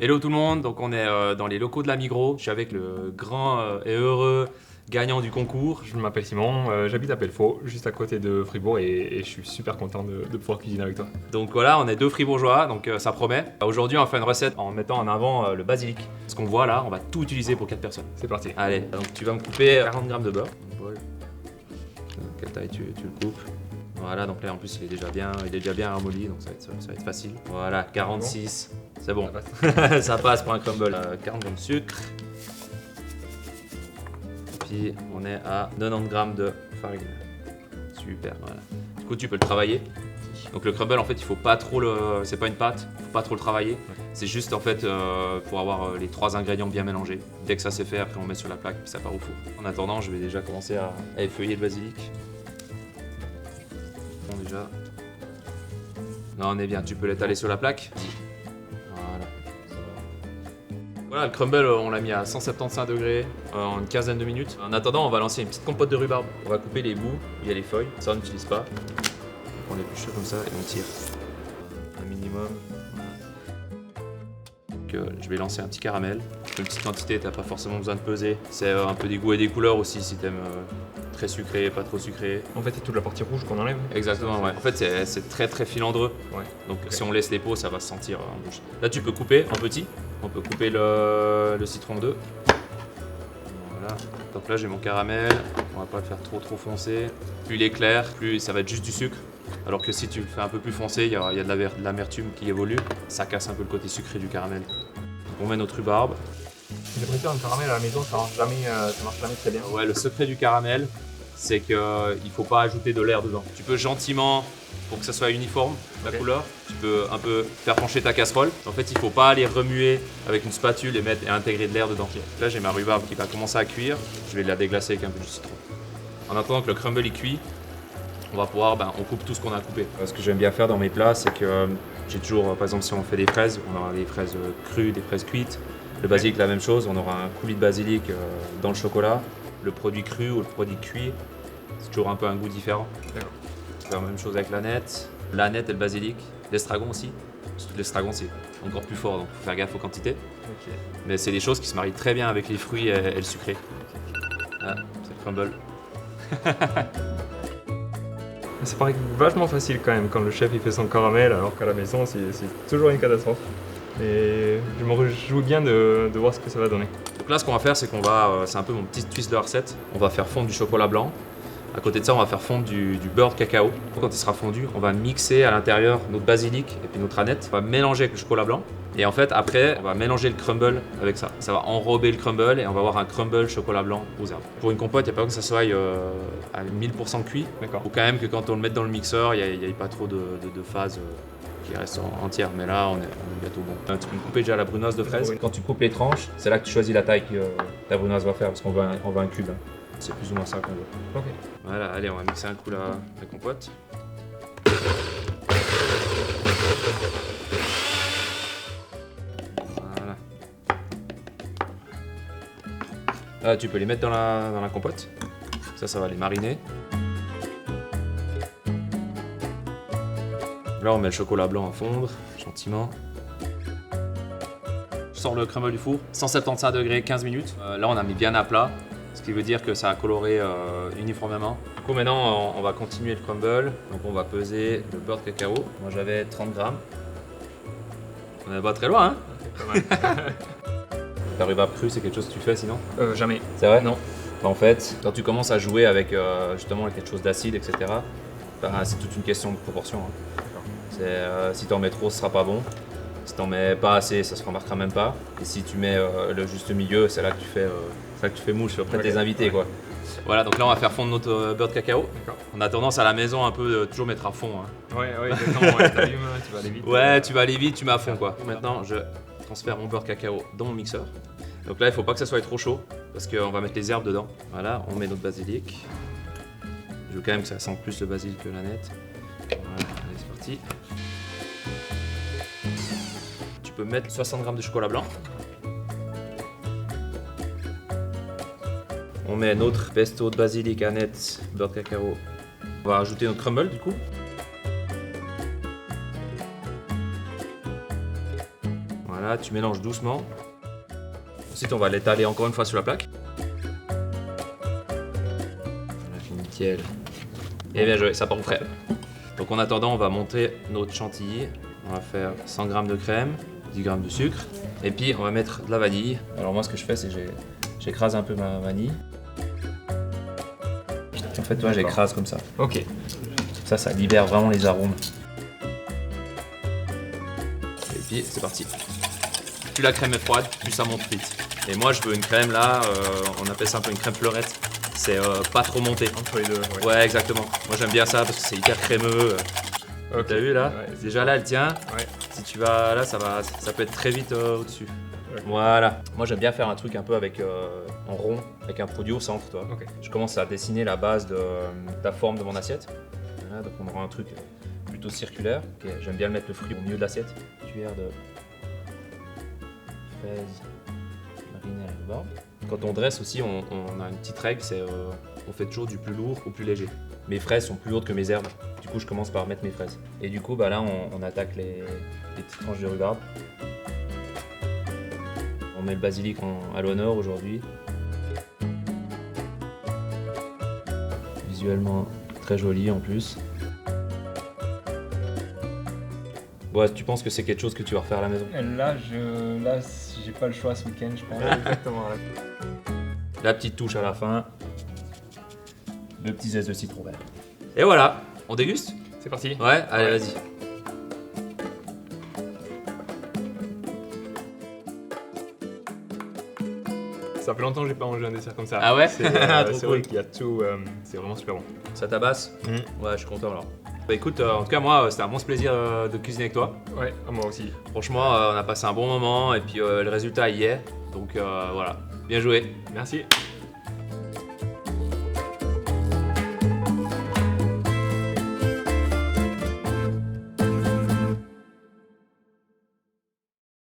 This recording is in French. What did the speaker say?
Hello tout le monde, donc on est dans les locaux de la Migros. Je suis avec le grand et heureux gagnant du concours. Je m'appelle Simon, j'habite à Pelfort, juste à côté de Fribourg et je suis super content de pouvoir cuisiner avec toi. Donc voilà, on est deux fribourgeois, donc ça promet. Aujourd'hui, on va faire une recette en mettant en avant le basilic. Ce qu'on voit là, on va tout utiliser pour 4 personnes. C'est parti. Allez, donc tu vas me couper 40 grammes de beurre. Quelle taille tu le coupes? Voilà, donc là en plus il est déjà bien ramolli, donc ça va être facile. Voilà, 46, c'est bon. Ça passe pour un crumble. 40 grammes de sucre. Puis on est à 90 grammes de farine. Super, voilà. Du coup tu peux le travailler. Donc le crumble en fait il faut pas trop c'est pas une pâte, il faut pas trop le travailler. C'est juste en fait pour avoir les 3 ingrédients bien mélangés. Dès que ça c'est fait, après on met sur la plaque puis ça part au four. En attendant, je vais déjà commencer à effeuiller le basilic. Bon déjà. Non, on est bien, tu peux l'étaler sur la plaque. Voilà. Voilà, le crumble, on l'a mis à 175 degrés en une quinzaine de minutes. En attendant, on va lancer une petite compote de rhubarbe. On va couper les bouts, où il y a les feuilles. Ça, on n'utilise pas. On l'épluche comme ça et on tire. Un minimum. Donc, je vais lancer un petit caramel. Une petite quantité, t'as pas forcément besoin de peser. C'est un peu des goûts et des couleurs aussi si t'aimes très sucré, pas trop sucré. En fait, c'est toute la partie rouge qu'on enlève. Exactement, ouais. En fait, c'est très très filandreux. Ouais. Donc, Ok. si on laisse les peaux, ça va se sentir en bouche. Là, tu peux couper en petit. On peut couper le citron en deux. Voilà. Donc là, j'ai mon caramel. On va pas le faire trop foncé. Plus il est clair, plus ça va être juste du sucre. Alors que si tu le fais un peu plus foncé, il y a de l'amertume qui évolue. Ça casse un peu le côté sucré du caramel. Donc, on met notre rhubarbe. J'ai préféré un caramel à la maison, ça marche jamais très bien. Ouais, le secret du caramel, c'est qu'il ne faut pas ajouter de l'air dedans. Tu peux gentiment, pour que ça soit uniforme, la couleur, tu peux un peu faire pencher ta casserole. En fait, il ne faut pas aller remuer avec une spatule et intégrer de l'air dedans. Là, j'ai ma rhubarbe qui va commencer à cuire. Je vais la déglacer avec un peu de citron. En attendant que le crumble y cuit, on va pouvoir, on coupe tout ce qu'on a coupé. Ce que j'aime bien faire dans mes plats, c'est que j'ai toujours, par exemple, si on fait des fraises, on aura des fraises crues, des fraises cuites. Le basilic, la même chose, on aura un coulis de basilic dans le chocolat. Le produit cru ou le produit cuit, c'est toujours un peu un goût différent. D'accord. C'est la même chose avec l'aneth et le basilic. L'estragon aussi. Parce que l'estragon, c'est encore plus fort, donc il faut faire gaffe aux quantités. Ok. Mais c'est des choses qui se marient très bien avec les fruits et le sucré. Ah, c'est le crumble. Ça paraît vachement facile quand même quand le chef il fait son caramel, alors qu'à la maison c'est toujours une catastrophe. Et je me réjouis bien de voir ce que ça va donner. Donc là, ce qu'on va faire, c'est c'est un peu mon petit twist de la recette. On va faire fondre du chocolat blanc. À côté de ça, on va faire fondre du beurre de cacao. Quand il sera fondu, on va mixer à l'intérieur notre basilic et puis notre aneth. On va mélanger avec le chocolat blanc. Et en fait, après, on va mélanger le crumble avec ça. Ça va enrober le crumble et on va avoir un crumble chocolat blanc aux herbes. Pour une compote, il n'y a pas que ça soit à 1000% cuit. D'accord. Il faut quand même que quand on le mette dans le mixeur, il n'y ait pas trop de phase qui reste entière. Mais là, on est bientôt bon. Tu peux me couper déjà la brunoise de fraise. Oui. Quand tu coupes les tranches, c'est là que tu choisis la taille que ta brunoise va faire parce qu'on veut un cube. C'est plus ou moins ça qu'on veut. Ok. Voilà, allez, on va mixer un coup la compote. Voilà. Là, tu peux les mettre dans la compote. Ça va les mariner. Là, on met le chocolat blanc à fondre, gentiment. Je sors le crumble du four, 175 degrés, 15 minutes. Là, on a mis bien à plat. Ce qui veut dire que ça a coloré uniformément. Du coup, maintenant, on va continuer le crumble. Donc, on va peser le beurre de cacao. Moi, j'avais 30 grammes. On n'est pas très loin, hein? Pas mal. La rhubarbe crue, c'est quelque chose que tu fais sinon? Jamais. C'est vrai? Non. En fait, quand tu commences à jouer avec justement quelque chose d'acide, etc., c'est toute une question de proportion. Hein. Si t'en mets trop, ce sera pas bon. Si t'en mets pas assez, ça se remarquera même pas. Et si tu mets le juste milieu, c'est là que tu fais mouche auprès de tes invités, quoi. Voilà, donc là on va faire fondre notre beurre de cacao. On a tendance à la maison un peu toujours mettre à fond. Hein. Ouais, exactement. Ouais, t'allumes, tu vas aller vite. Ouais, tu vas aller vite, tu mets à fond, quoi. Maintenant, je transfère mon beurre de cacao dans mon mixeur. Donc là, il faut pas que ça soit trop chaud parce qu'on va mettre les herbes dedans. Voilà, on met notre basilic. Je veux quand même que ça sente plus le basilic que l'aneth. Voilà, allez, c'est parti. Tu peux mettre 60 grammes de chocolat blanc. On met notre pesto de basilic, aneth, beurre de cacao. On va ajouter notre crumble du coup. Voilà. Voilà, tu mélanges doucement. Ensuite, on va l'étaler encore une fois sur la plaque. Voilà, nickel. Et bien joué, ça part au frais. Donc en attendant, on va monter notre chantilly. On va faire 100 g de crème, 10 g de sucre. Et puis, on va mettre de la vanille. Alors moi, ce que je fais, c'est que j'écrase un peu ma vanille. En fait, toi, j'écrase comme ça. Ok. Ça libère vraiment les arômes. Et puis, c'est parti. Plus la crème est froide, plus ça monte vite. Et moi, je veux une crème là, on appelle ça un peu une crème fleurette. C'est pas trop monté. Entre les deux, ouais. Ouais, exactement. Moi, j'aime bien ça parce que c'est hyper crémeux. Ok. T'as vu là? Ouais, Déjà là, elle tient. Ouais. Si tu vas là, ça peut être très vite au-dessus. Ouais. Voilà. Moi, j'aime bien faire un truc un peu avec en rond, avec un produit au centre, toi. Ok. Je commence à dessiner la base de la forme de mon assiette. Voilà, donc on aura un truc plutôt circulaire. Okay, j'aime bien mettre le fruit au milieu de l'assiette. Cuillère de fraises marinées à la rhubarbe. Quand on dresse aussi, on a une petite règle, c'est on fait toujours du plus lourd au plus léger. Mes fraises sont plus lourdes que mes herbes. Du coup, je commence par mettre mes fraises. Et du coup, bah là, on attaque les petites tranches de rhubarbe. On met le basilic à l'honneur aujourd'hui. Visuellement très joli en plus. Ouais, tu penses que c'est quelque chose que tu vas refaire à la maison? Là, j'ai pas le choix ce week-end, je pense. Exactement. La petite touche à la fin. Le petit zeste de citron vert. Et voilà, on déguste? C'est parti. Ouais, allez, Ouais. vas-y. Ça fait longtemps que j'ai pas mangé un dessert comme ça. Ah ouais? C'est Trop c'est cool. vrai qu'il y a tout. C'est vraiment super bon. Ça tabasse? Mhm. Ouais, je suis content alors. Bah écoute, en tout cas, moi, c'était un bon plaisir de cuisiner avec toi. Ouais, moi aussi. Franchement, on a passé un bon moment et puis le résultat y est. Donc voilà, bien joué. Merci.